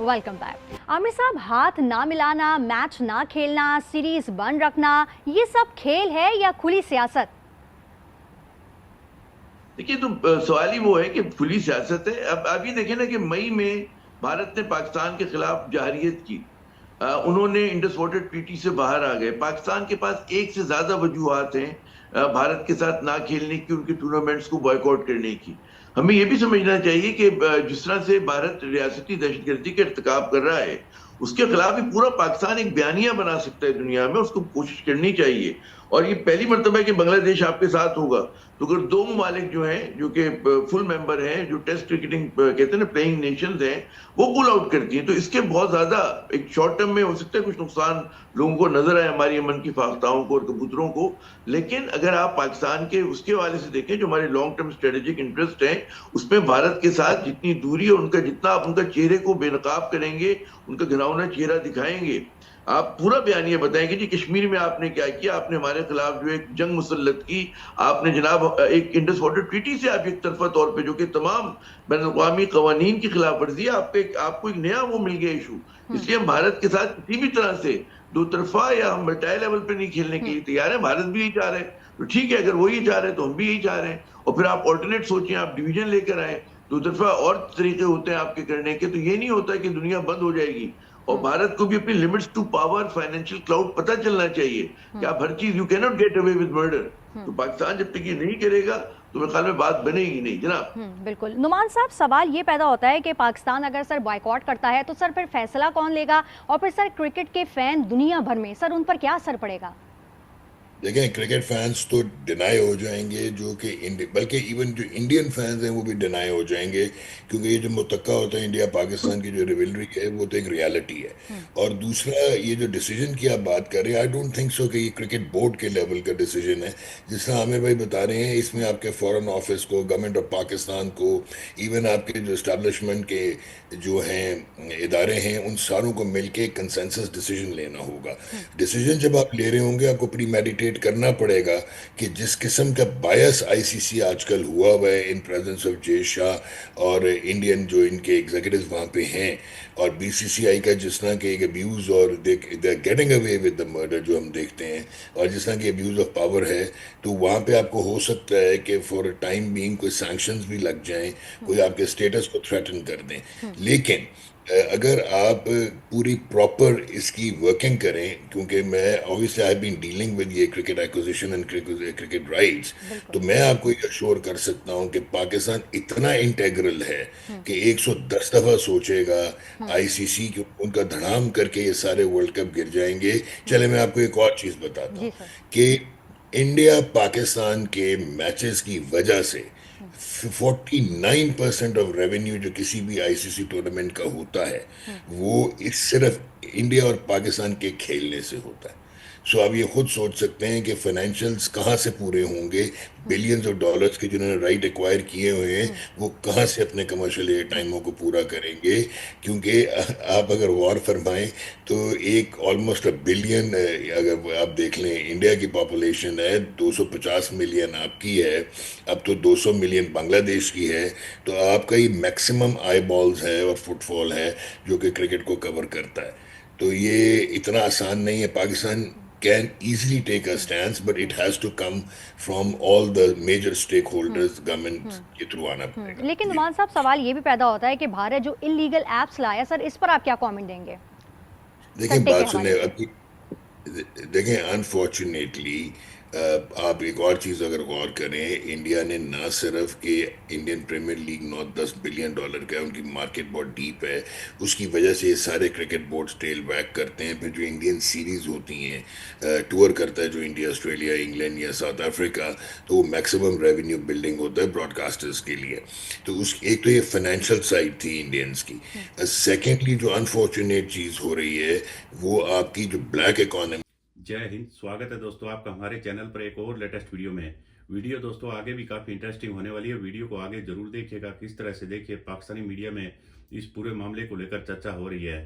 Welcome back. Aamir साहब, हाथ ना मिलाना, मैच ना खेलना, सीरीज बंद रखना, ये सब खेल है या खुली सियासत? देखिए, तो सवाल ही वो है कि खुली सियासत है। अब अभी देखें ना कि मई में भारत ने पाकिस्तान के खिलाफ जहारियत की। उन्होंने इंडस वाटर ट्रीटी से बाहर आ गए। पाकिस्तान के पास एक से ज्यादा वजूहात हैं भारत के साथ ना खेलने की, उनके टूर्नामेंट्स को बॉयकॉट करने की। हमें यह भी समझना चाहिए कि जिस तरह से भारत रियासती दहशतगर्दी के इर्तिकाब कर रहा है, उसके खिलाफ भी पूरा पाकिस्तान एक बयानिया बना सकता है दुनिया में। उसको कोशिश करनी चाहिए। और ये पहली मर्तबा है कि बांग्लादेश आपके साथ होगा। तो अगर दो ममालिक जो हैं, जो कि फुल मेंबर हैं, जो टेस्ट क्रिकेटिंग कहते हैं ना, प्लेइंग नेशंस हैं, वो पुल आउट करती हैं, तो इसके बहुत ज्यादा एक शॉर्ट टर्म में हो सकता है कुछ नुकसान लोगों को नजर आए, हमारी मन की फाख्ताओं को और कबूतरों को। लेकिन अगर आप पाकिस्तान के उसके हवाले से देखें, जो हमारे लॉन्ग टर्म स्ट्रेटेजिक इंटरेस्ट हैं, उसमें भारत के साथ जितनी दूरी और उनका जितना आप उनका चेहरे को बेनकाब करेंगे, उनका घिनौना चेहरा दिखाएंगे, आप पूरा बयानिया बताएंगे जी कश्मीर में आपने क्या किया, आपने हमारे खिलाफ जो एक जंग मुसल्लत की, आपने जनाब एक इंडस वाटर ट्रीटी से आप एक तरफा तौर पे, जो कि तमाम बैन अवी कवानीन की खिलाफ वर्जी है, आपको एक नया वो मिल गया इशू। इसलिए हम भारत के साथ किसी भी तरह से दो तरफा या हम बटाई लेवल पे नहीं खेलने के लिए तैयार है। भारत भी यही चाह रहे हैं, तो ठीक है, अगर वो यही चाह रहे हैं तो हम भी यही चाह रहे हैं। और फिर आप ऑल्टरनेट सोचिए, आप डिवीजन लेकर आए, दो तरफा और तरीके होते हैं आपके करने के। तो ये नहीं होता कि दुनिया बंद हो जाएगी। और भारत को भी अपनी limits to power, financial clout पता चलना चाहिए कि आप हर चीज, you can not get away with murder. तो पाकिस्तान जब तक ये नहीं करेगा तो मेरे ख्याल में बात बनेगी नहीं जनाब। बिल्कुल। नुमान साहब, सवाल ये पैदा होता है कि पाकिस्तान अगर सर बॉयकॉट करता है तो सर फिर फैसला कौन लेगा, और फिर सर क्रिकेट के फैन दुनिया भर में सर उन पर क्या असर पड़ेगा? देखें, क्रिकेट फैंस तो डिनाई हो जाएंगे, जो कि बल्कि इवन जो इंडियन फैंस हैं वो भी डिनाई हो जाएंगे, क्योंकि ये जो मुतक्का होता है इंडिया पाकिस्तान की जो रिवलरी है, वो तो एक रियलिटी है। और दूसरा, ये जो डिसीजन की आप बात कर रहे हैं, आई डोंट थिंक सो कि ये क्रिकेट बोर्ड के लेवल का डिसीजन है। जिस तरह आमिर भाई बता रहे हैं, इसमें आपके फॉरेन ऑफिस को, गवर्नमेंट ऑफ पाकिस्तान को, इवन आपके जो इस्टेब्लिशमेंट के जो हैं इदारे हैं, उन सारों को मिलके कंसेंसस डिसीजन लेना होगा। डिसीजन जब आप ले रहे होंगे, आपको प्री मेडिटेट करना पड़ेगा कि जिस किस्म का बायस आईसीसी आजकल हुआ है in presence of Jay Shah और इंडियन जो इनके एग्जीक्यूटिव वहां पे हैं, और बीसीसीआई का जिस तरह के एक अब्यूज और they getting away with the murder जो हम देखते हैं, और जिस तरह की अब्यूज ऑफ पावर है, तो वहां पे आपको हो सकता है कि फॉर टाइम बीइंग कोई सैंक्शंस भी लग जाएं, कोई आपके स्टेटस को थ्रेटन कर दें। लेकिन अगर आप पूरी प्रॉपर इसकी वर्किंग करें, क्योंकि मैं obviously I have been dealing with ये cricket acquisition and cricket rights, तो मैं आपको ये अश्योर कर सकता हूं कि पाकिस्तान इतना इंटेग्रल है कि 110 दफा सोचेगा आईसीसी कि उनका धड़ाम करके ये सारे वर्ल्ड कप गिर जाएंगे। चले, मैं आपको एक और चीज बताता हूँ कि इंडिया पाकिस्तान के मैचेस की वजह से 49% ऑफ रेवेन्यू जो किसी भी आईसीसी टूर्नामेंट का होता है, वो इस सिर्फ इंडिया और पाकिस्तान के खेलने से होता है। सो आप ये खुद सोच सकते हैं कि फाइनेंशियल्स कहाँ से पूरे होंगे, बिलियंस ऑफ डॉलर्स के जिन्होंने राइट एक्वायर किए हुए हैं, वो कहाँ से अपने कमर्शियल एयर टाइमों को पूरा करेंगे। क्योंकि आप अगर वॉर फरमाएं तो एक ऑलमोस्ट अ बिलियन, अगर आप देख लें, इंडिया की पॉपुलेशन है 250 मिलियन आपकी है, अब तो 200 मिलियन बांग्लादेश की है, तो आपका ही मैक्सिमम आई बॉल्स है और फुटफॉल है जो कि क्रिकेट को कवर करता है। तो ये इतना आसान नहीं है। Pakistan can easily take a stance, but it has to come from all the major stakeholders, government के थ्रू आना पड़ेगा। लेकिन नुमान साहब, सवाल ये भी पैदा होता है कि भारत जो इलीगल एप्स लाया, सर इस पर आप क्या कमेंट देंगे? देखें, बात सुने अभी, देखें, अनफॉर्चुनेटली आप एक और चीज़ अगर गौर करें, इंडिया ने ना सिर्फ कि Indian Premier League 9-10 billion dollar का है, उनकी मार्केट बहुत डीप है, उसकी वजह से ये सारे क्रिकेट बोर्ड्स टेल बैक करते हैं। फिर जो इंडियन सीरीज होती हैं, टूर करता है जो इंडिया, ऑस्ट्रेलिया, इंग्लैंड या साउथ अफ्रीका, तो वो मैक्सिमम रेवेन्यू बिल्डिंग होता है ब्रॉडकास्टर्स के लिए। तो उस एक तो ये फाइनेंशियल साइड थी इंडियंस की। सेकेंडली, जो अनफॉर्चुनेट चीज़ हो रही है वो आपकी जो ब्लैक इकोनॉमी। जय हिंद। स्वागत है दोस्तों आपका हमारे चैनल पर एक और लेटेस्ट वीडियो में। वीडियो दोस्तों आगे भी काफ़ी इंटरेस्टिंग होने वाली है। वीडियो को आगे जरूर देखिएगा। किस तरह से देखिए, पाकिस्तानी मीडिया में इस पूरे मामले को लेकर चर्चा हो रही है।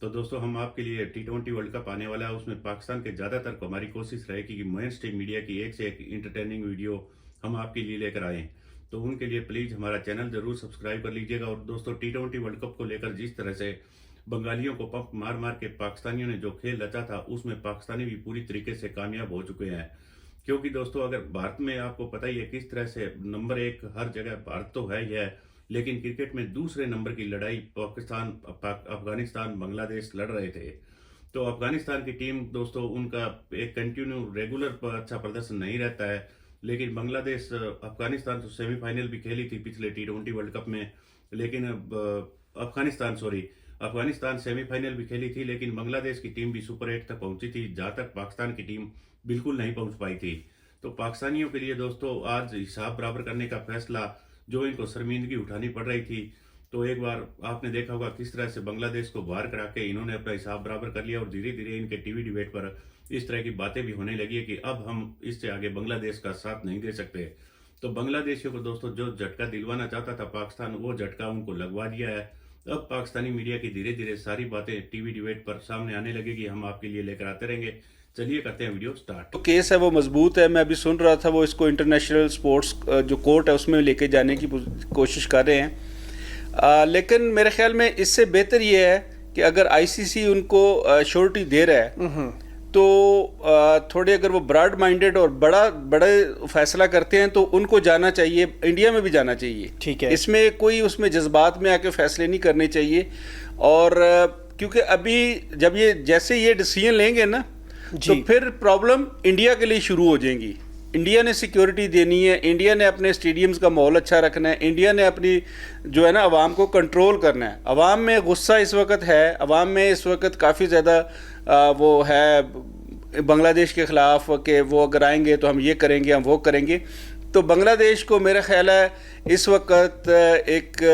तो दोस्तों, हम आपके लिए T20 वर्ल्ड कप आने वाला है, उसमें पाकिस्तान के ज़्यादातर को हमारी कोशिश रहेगी कि मेन स्ट्रीम मीडिया की एक से एक इंटरटेनिंग वीडियो हम आपके लिए लेकर आएँ। तो उनके लिए प्लीज़ हमारा चैनल ज़रूर सब्सक्राइब कर लीजिएगा। और दोस्तों, T20 वर्ल्ड कप को लेकर जिस तरह से बंगालियों को पंप मार मार के पाकिस्तानियों ने जो खेल रचा था उसमें पाकिस्तानी भी पूरी तरीके से कामयाब हो चुके हैं। क्योंकि दोस्तों अगर भारत में आपको पता ही है किस तरह से नंबर 1 हर जगह भारत तो है ही है, लेकिन क्रिकेट में दूसरे नंबर की लड़ाई पाकिस्तान, अफगानिस्तान, बांग्लादेश लड़ रहे थे। तो अफगानिस्तान की टीम दोस्तों उनका एक कंटिन्यू रेगुलर अच्छा प्रदर्शन नहीं रहता है, लेकिन बांग्लादेश अफगानिस्तान तो सेमीफाइनल भी खेली थी पिछले T20 वर्ल्ड कप में, लेकिन अफगानिस्तान सेमीफाइनल भी खेली थी, लेकिन बांग्लादेश की टीम भी सुपर 8 तक पहुंची थी, जहां तक पाकिस्तान की टीम बिल्कुल नहीं पहुंच पाई थी। तो पाकिस्तानियों के लिए दोस्तों आज हिसाब बराबर करने का फैसला जो इनको शर्मिंदगी उठानी पड़ रही थी, तो एक बार आपने देखा होगा किस तरह से बांग्लादेश को बाहर करा के इन्होंने अपना हिसाब बराबर कर लिया, और धीरे धीरे इनके टीवी डिबेट पर इस तरह की बातें भी होने लगी है कि अब हम इससे आगे बांग्लादेश का साथ नहीं दे सकते। तो बांग्लादेशियों को दोस्तों जो झटका दिलवाना चाहता था पाकिस्तान, वो झटका उनको लगवा दिया है। अब पाकिस्तानी मीडिया की धीरे धीरे सारी बातें टीवी डिबेट पर सामने आने लगेगी, हम आपके लिए लेकर आते रहेंगे। चलिए करते हैं वीडियो स्टार्ट। तो केस है वो मजबूत है, मैं अभी सुन रहा था वो इसको इंटरनेशनल स्पोर्ट्स जो कोर्ट है उसमें लेके जाने की कोशिश कर रहे हैं, लेकिन मेरे ख्याल में इससे बेहतर ये है कि अगर आईसीसी उनको श्योरिटी दे रहा है तो थोड़े अगर वो ब्रॉड माइंडेड और बड़े फैसला करते हैं तो उनको जाना चाहिए, इंडिया में भी जाना चाहिए। ठीक है, इसमें कोई उसमें जज्बात में आके फैसले नहीं करने चाहिए। और क्योंकि अभी जब ये जैसे ये डिसीजन लेंगे ना तो फिर प्रॉब्लम इंडिया के लिए शुरू हो जाएंगी। इंडिया ने सिक्योरिटी देनी है, इंडिया ने अपने स्टेडियम्स का माहौल अच्छा रखना है, इंडिया ने अपनी जो है ना आवाम को कंट्रोल करना है। आवाम में गुस्सा इस वक्त है, आवाम में इस वक्त काफ़ी ज़्यादा वो है बांग्लादेश के ख़िलाफ़ कि वो अगर आएंगे तो हम ये करेंगे, हम वो करेंगे। तो बांग्लादेश को मेरा ख्याल है इस वक्त एक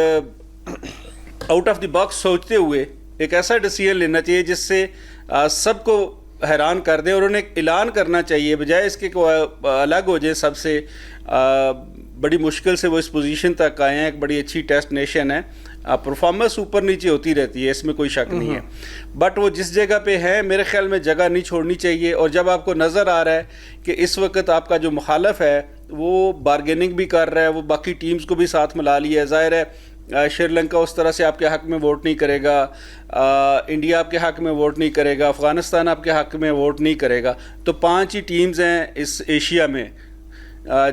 आउट ऑफ द बॉक्स सोचते हुए एक ऐसा डिसीजन लेना चाहिए जिससे सबको हैरान कर दे, और उन्हें ऐलान करना चाहिए बजाय इसके को अलग हो जाए सबसे। बड़ी मुश्किल से वो इस पोजीशन तक आए हैं, एक बड़ी अच्छी टेस्ट नेशन है, परफॉर्मेंस ऊपर नीचे होती रहती है, इसमें कोई शक नहीं है, बट वो जिस जगह पे है मेरे ख्याल में जगह नहीं छोड़नी चाहिए। और जब आपको नज़र आ रहा है कि इस वक्त आपका जो मुखालफ है वो बारगेनिंग भी कर रहा है, वो बाकी टीम्स को भी साथ मिला लिया है, ज़ाहिर है श्रीलंका उस तरह से आपके हक में वोट नहीं करेगा, इंडिया आपके हक में वोट नहीं करेगा, अफ़गानिस्तान आपके हक में वोट नहीं करेगा। तो 5 ही टीम्स हैं इस एशिया में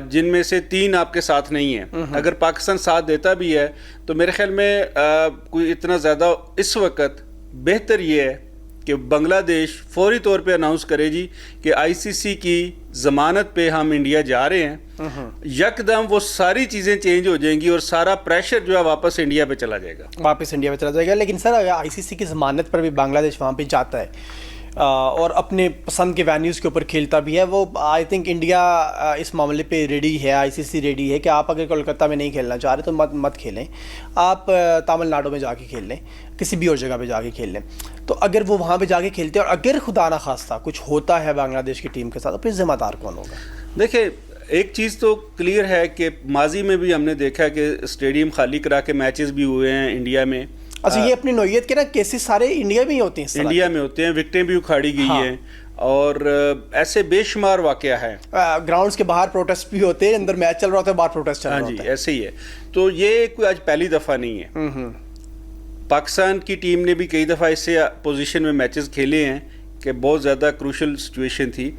जिनमें से 3 आपके साथ नहीं हैं। अगर पाकिस्तान साथ देता भी है तो मेरे ख्याल में कोई इतना ज़्यादा इस वक्त बेहतर ये है कि बांग्लादेश फौरी तौर पे अनाउंस करे जी कि आईसीसी की ज़मानत पे हम इंडिया जा रहे हैं, यकदम वो सारी चीज़ें चेंज हो जाएंगी और सारा प्रेशर जो है वापस इंडिया पे चला जाएगा। लेकिन सर अगर आईसीसी की ज़मानत पर भी बांग्लादेश वहाँ पे जाता है और अपने पसंद के वेन्यूज़ के ऊपर खेलता भी है, वो आई थिंक इंडिया इस मामले पे रेडी है, आईसीसी रेडी है कि आप अगर कोलकाता में नहीं खेलना चाह रहे तो मत खेलें, आप तमिलनाडु में जाके खेल लें, किसी भी और जगह पे जाके खेल लें। तो अगर वो वहाँ पे जाके खेलते हैं और अगर खुदा ना खास्ता कुछ होता है बांग्लादेश की टीम के साथ, तो फिर ज़िम्मेदार कौन होगा? देखिए एक चीज़ तो क्लियर है कि माजी में भी हमने देखा कि स्टेडियम खाली करा के मैचेस भी हुए हैं इंडिया में। अच्छा, ये अपनी नौयत के ना केसेस सारे इंडिया में ही होते हैं, इंडिया में होते हैं, विकेटें भी उखाड़ी गई हैं और ऐसे बेशुमार वाकया है। ग्राउंड्स के बाहर प्रोटेस्ट भी होते हैं, अंदर मैच चल रहा होता है, बाहर प्रोटेस्ट चल रहा होता है। हाँ जी, ऐसे ही है। तो ये कोई आज पहली दफ़ा नहीं है। पाकिस्तान की टीम ने भी कई दफ़ा इससे पोजीशन में मैचेस खेले हैं कि बहुत ज़्यादा क्रूशल सिचुएशन थी।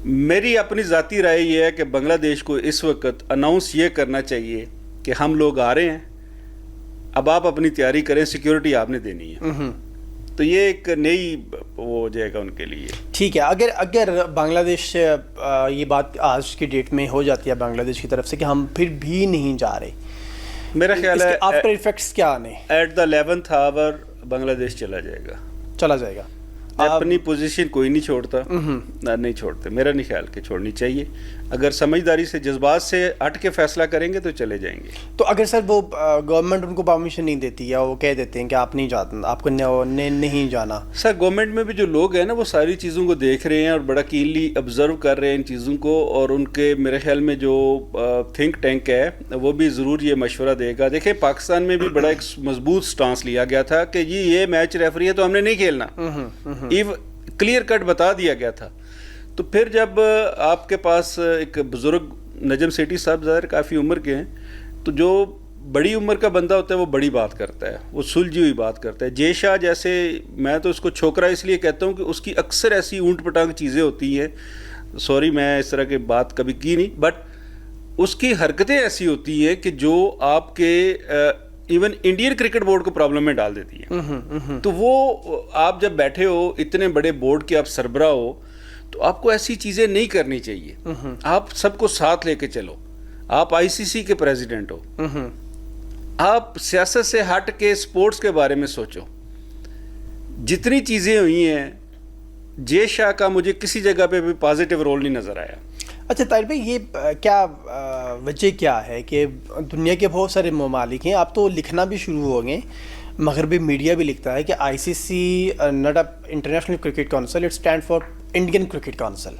मेरी अपनी ज़ाती राय ये है कि बांग्लादेश को इस वक्त अनाउंस ये करना चाहिए कि हम लोग आ रहे हैं, अब आप अपनी तैयारी करें, सिक्योरिटी आपने देनी है। तो ये एक नई वो हो जाएगा उनके लिए। ठीक है, अगर बांग्लादेश ये बात आज की डेट में हो जाती है बांग्लादेश की तरफ से कि हम फिर भी नहीं जा रहे, मेरा ख्याल है आफ्टर इफेक्ट्स क्या आने? At the 11th our Bangladesh चला जाएगा। अपनी पोजीशन कोई नहीं छोड़ता, नहीं छोड़ते, मेरा नहीं ख्याल कि छोड़नी चाहिए। अगर समझदारी से जज्बात से हट के फैसला करेंगे तो चले जाएंगे। तो अगर सर वो गवर्नमेंट उनको परमिशन नहीं देती या वो कह देते हैं कि आप नहीं जाते, आपको नहीं जाना, सर गवर्नमेंट में भी जो लोग हैं ना वो सारी चीज़ों को देख रहे हैं और बड़ा कीनली ऑब्जर्व कर रहे हैं इन चीज़ों को, और उनके मेरे ख्याल में जो थिंक टैंक है वो भी ज़रूर ये मशवरा देगा। देखें पाकिस्तान में भी बड़ा एक मजबूत स्टांस लिया गया था कि ये मैच रेफरी है तो हमने नहीं खेलना, क्लियर कट बता दिया गया था। तो फिर जब आपके पास एक बुज़ुर्ग नजम सेठी साहब ज़ाहिर काफ़ी उम्र के हैं, तो जो बड़ी उम्र का बंदा होता है वो बड़ी बात करता है, वो सुलझी हुई बात करता है। जय शाह जैसे, मैं तो उसको छोकरा इसलिए कहता हूँ कि उसकी अक्सर ऐसी ऊंट पटांग चीज़ें होती हैं, सॉरी मैं इस तरह की बात कभी की नहीं, बट उसकी हरकतें ऐसी होती हैं कि जो आपके इवन इंडियन क्रिकेट बोर्ड को प्रॉब्लम में डाल देती है। तो वो आप जब बैठे हो इतने बड़े बोर्ड के, आप सरबरा हो, तो आपको ऐसी चीज़ें नहीं करनी चाहिए। आप सबको साथ लेके चलो। आप आईसीसी के प्रेसिडेंट हो, आप सियासत से हट के स्पोर्ट्स के बारे में सोचो। जितनी चीज़ें हुई हैं, जय शाह का मुझे किसी जगह पे भी पॉजिटिव रोल नहीं नज़र आया। अच्छा ताहिर भाई, ये क्या वजह क्या है कि दुनिया के बहुत सारे ममालिक हैं, आप तो लिखना भी शुरू हो गए, मगरबी मीडिया भी लिखता है कि ICC not a international cricket council, it stand for Indian cricket council.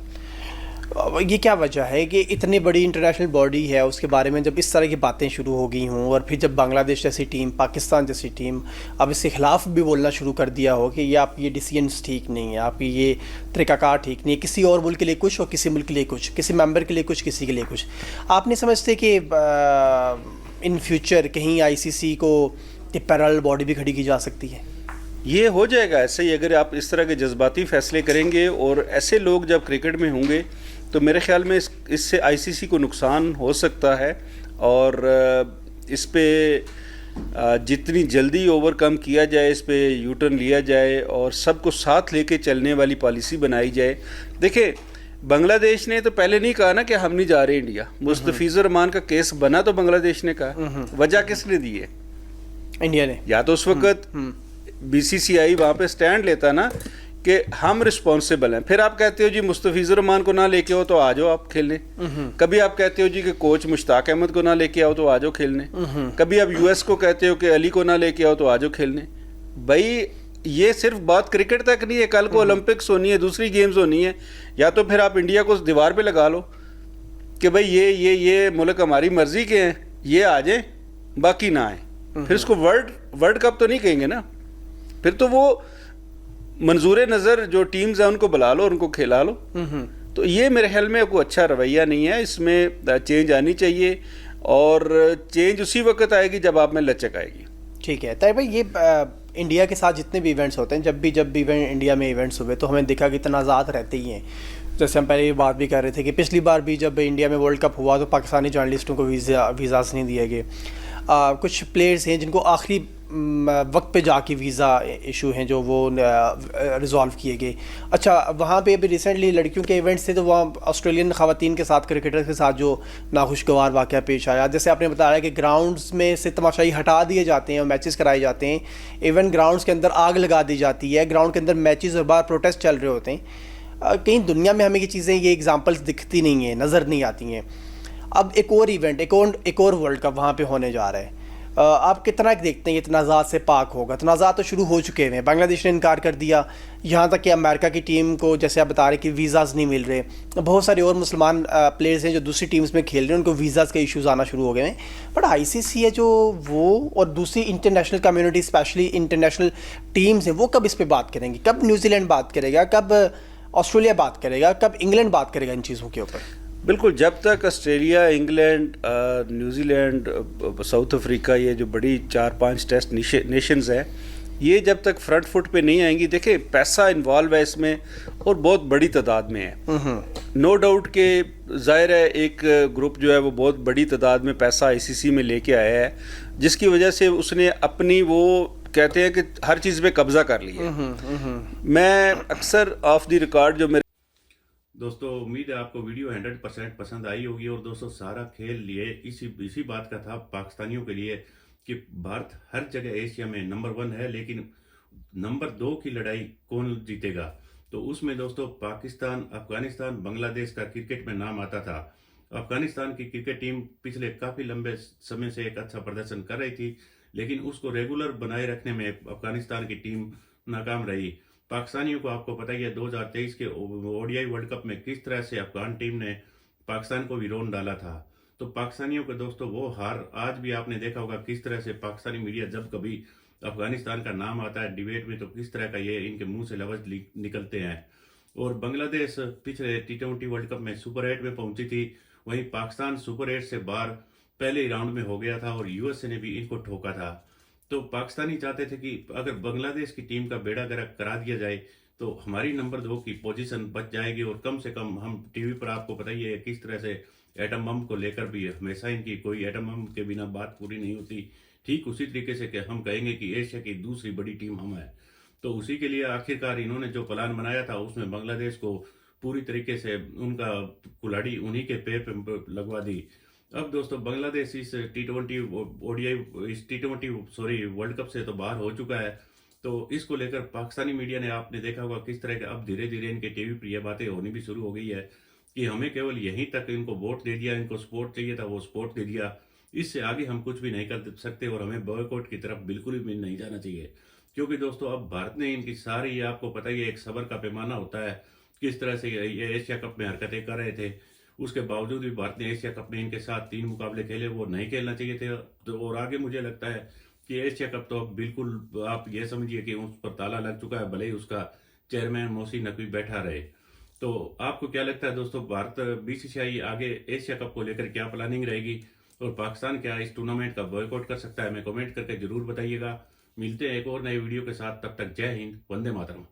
ये क्या वजह है कि इतनी बड़ी इंटरनेशनल बॉडी है, उसके बारे में जब इस तरह की बातें शुरू हो गई हों, और फिर जब बांग्लादेश जैसी टीम, पाकिस्तान जैसी टीम अब इसके ख़िलाफ़ भी बोलना शुरू कर दिया हो कि ये आप ये डिसीजंस ठीक नहीं है, आपकी ये तरीक़ाकार ठीक नहीं है, किसी और मुल्क के लिए कुछ और किसी मुल्क के लिए कुछ, किसी मेंबर के लिए कुछ, किसी के लिए कुछ, आप नहीं समझते कि इन फ्यूचर कहीं आईसीसी को एक पैरेलल बॉडी भी खड़ी की जा सकती है? ये हो जाएगा ऐसे ही, अगर आप इस तरह के जज्बाती फैसले करेंगे और ऐसे लोग जब क्रिकेट में होंगे तो मेरे ख्याल में इससे आईसीसी को नुकसान हो सकता है। और इस पे जितनी जल्दी ओवरकम किया जाए, इस पे यू टर्न लिया जाए और सबको साथ लेके चलने वाली पॉलिसी बनाई जाए। देखिए, बांग्लादेश ने तो पहले नहीं कहा ना कि हम नहीं जा रहे इंडिया। मुस्तफिजुर रहमान का केस बना तो बांग्लादेश ने कहा, वजह किसने दी है? इंडिया ने। या तो उस वक्त बीसीसीआई वहाँ पे स्टैंड लेता ना कि हम रिस्पॉन्सिबल हैं। फिर आप कहते हो जी मुस्तफिजुर रहमान को ना लेके आओ तो आ जाओ आप खेलने। कभी आप कहते हो जी कि कोच मुश्ताक अहमद को ना लेके आओ तो आ जाओ खेलने। कभी आप यूएस को कहते हो कि अली को ना लेके आओ तो आ जाओ खेलने। भाई ये सिर्फ बात क्रिकेट तक नहीं है, कल को ओलंपिक्स होनी है, दूसरी गेम्स होनी है, या तो फिर आप इंडिया को दीवार पे लगा लो कि भाई ये मुल्क हमारी मर्जी के हैं, ये आ जाए बाकी ना आए। फिर इसको वर्ल्ड कप तो नहीं कहेंगे ना, फिर तो वो मंजूर नज़र जो टीम्स हैं उनको बुला लो और उनको खिला लो। तो ये मेरे ख्याल में कोई अच्छा रवैया नहीं है, इसमें चेंज आनी चाहिए और चेंज उसी वक्त आएगी जब आप में लचक आएगी। ठीक है ताहिर भाई, ये इंडिया के साथ जितने भी इवेंट्स होते हैं, जब भी इंडिया में इवेंट्स हुए तो हमें देखा कि तनाज़ात रहते ही हैं। जैसे हम पहले ये बात भी कर रहे थे कि पिछली बार भी जब इंडिया में वर्ल्ड कप हुआ तो पाकिस्तानी जर्नलिस्टों को वीज़ास नहीं दिए गए। कुछ प्लेयर्स हैं जिनको आखिरी वक्त पे जाके वीज़ा इशू हैं जो वो रिजॉल्व किए गए। अच्छा, वहाँ पे अभी रिसेंटली लड़कियों के इवेंट्स थे तो वहाँ ऑस्ट्रेलियन ख़वातीन के साथ, क्रिकेटर्स के साथ जो नाखुशगवार वाक़या पेश आया, जैसे आपने बताया कि ग्राउंड्स में से तमाशाई हटा दिए जाते हैं और मैचेस कराए जाते हैं, इवन ग्राउंड्स के अंदर आग लगा दी जाती है, ग्राउंड के अंदर मैचेस और बाहर प्रोटेस्ट चल रहे होते हैं। कहीं दुनिया में हमें ये चीज़ें, ये एग्जाम्पल्स दिखती नहीं हैं, नज़र नहीं आती हैं। अब एक और इवेंट, एक और वर्ल्ड कप वहाँ पे होने जा रहा है, आप कितना देखते हैं ये तनाज़ात से पाक होगा? तनाज़ात तो शुरू हो चुके हैं, बांग्लादेश ने इनकार कर दिया, यहाँ तक कि अमेरिका की टीम को, जैसे आप बता रहे कि वीज़ाज़ नहीं मिल रहे, बहुत सारे और मुसलमान प्लेयर्स हैं जो दूसरी टीम्स में खेल रहे हैं, उनको वीज़ाज़ के इश्यूज़ आना शुरू हो गए हैं। बट आईसीसी है जो वो, और दूसरी international community, specially international teams हैं, वो कब इस पर बात करेंगी? कब न्यूजीलैंड बात करेगा, कब ऑस्ट्रेलिया बात करेगा, कब इंग्लैंड बात करेगा इन चीज़ों के ऊपर? बिल्कुल, जब तक Australia, England, New Zealand, south Africa, ये जो बड़ी 4-5 टेस्ट नेशंस हैं, ये जब तक फ्रंट फुट पे नहीं आएंगी, देखिए पैसा इन्वॉल्व है इसमें और बहुत बड़ी तादाद में है। नो डाउट कि ज़ाहिर है एक ग्रुप जो है वो बहुत बड़ी तादाद में पैसा आईसीसी में लेके आया है, जिसकी वजह से उसने अपनी, वो कहते हैं कि हर चीज़ पे कब्जा कर लिया। मैं अक्सर ऑफ द रिकॉर्ड जो मेरे दोस्तों, उम्मीद है आपको वीडियो 100% पसंद आई होगी। और दोस्तों, सारा खेल लिए इसी बात का था पाकिस्तानियों के लिए कि भारत हर जगह एशिया में नंबर 1 है, लेकिन नंबर 2 की लड़ाई कौन जीतेगा? तो उसमें दोस्तों पाकिस्तान, अफगानिस्तान, बांग्लादेश का क्रिकेट में नाम आता था। अफगानिस्तान की क्रिकेट टीम पिछले काफ़ी लंबे समय से एक अच्छा प्रदर्शन कर रही थी, लेकिन उसको रेगुलर बनाए रखने में अफगानिस्तान की टीम नाकाम रही। पाकिस्तानियों को आपको पता ही है 2023 के ओडीआई वर्ल्ड कप में किस तरह से अफगान टीम ने पाकिस्तान को विरोध डाला था। तो पाकिस्तानियों के दोस्तों वो हार आज भी आपने देखा होगा, किस तरह से पाकिस्तानी मीडिया जब कभी अफगानिस्तान का नाम आता है डिबेट में तो किस तरह का ये इनके मुंह से लफ्ज निकलते हैं। और बांग्लादेश पिछले T20 वर्ल्ड कप में सुपर 8 में पहुंची थी, वहीं पाकिस्तान सुपर 8 से बाहर पहले ही राउंड में हो गया था और यूएसए ने भी इनको ठोका था। तो पाकिस्तानी चाहते थे कि अगर बांग्लादेश की टीम का बेड़ा गर्क करा दिया जाए तो हमारी नंबर 2 की पोजीशन बच जाएगी, और कम से कम हम टीवी पर आपको पता ही है किस तरह से एटम बम को लेकर भी हमेशा इनकी कोई एटम बम के बिना बात पूरी नहीं होती। ठीक उसी तरीके से कि हम कहेंगे कि एशिया की दूसरी बड़ी टीम हम है। तो उसी के लिए आखिरकार इन्होंने जो प्लान बनाया था उसमें बांग्लादेश को पूरी तरीके से उनका कुल्हाड़ी उन्हीं के पैर पे लगवा दी। अब दोस्तों बांग्लादेश इस T20 वर्ल्ड कप से तो बाहर हो चुका है। तो इसको लेकर पाकिस्तानी मीडिया ने, आपने देखा होगा किस तरह के अब धीरे धीरे इनके टीवी पर यह बातें होनी भी शुरू हो गई है कि हमें केवल यहीं तक इनको वोट दे दिया, इनको सपोर्ट चाहिए था वो सपोर्ट दे दिया, इससे आगे हम कुछ भी नहीं कर सकते और हमें बॉयकॉट की तरफ बिल्कुल भी नहीं जाना चाहिए। क्योंकि दोस्तों अब भारत ने इनकी सारी, ये आपको पता ही है, एक सब्र का पैमाना होता है किस तरह से ये एशिया कप में हरकतें कर रहे थे। उसके बावजूद भी भारत ने एशिया कप में इनके साथ 3 मुकाबले खेले, वो नहीं खेलना चाहिए थे। तो और आगे मुझे लगता है कि एशिया कप तो अब बिल्कुल आप ये समझिए कि उस पर ताला लग चुका है, भले ही उसका चेयरमैन मोहसिन नकवी बैठा रहे। तो आपको क्या लगता है दोस्तों, भारत बीसीसीआई आगे एशिया कप को लेकर क्या प्लानिंग रहेगी और पाकिस्तान क्या इस टूर्नामेंट का बॉयकॉट कर सकता है? हमें कमेंट करके जरूर बताइएगा। मिलते हैं एक और नए वीडियो के साथ, तब तक जय हिंद, वंदे मातरम।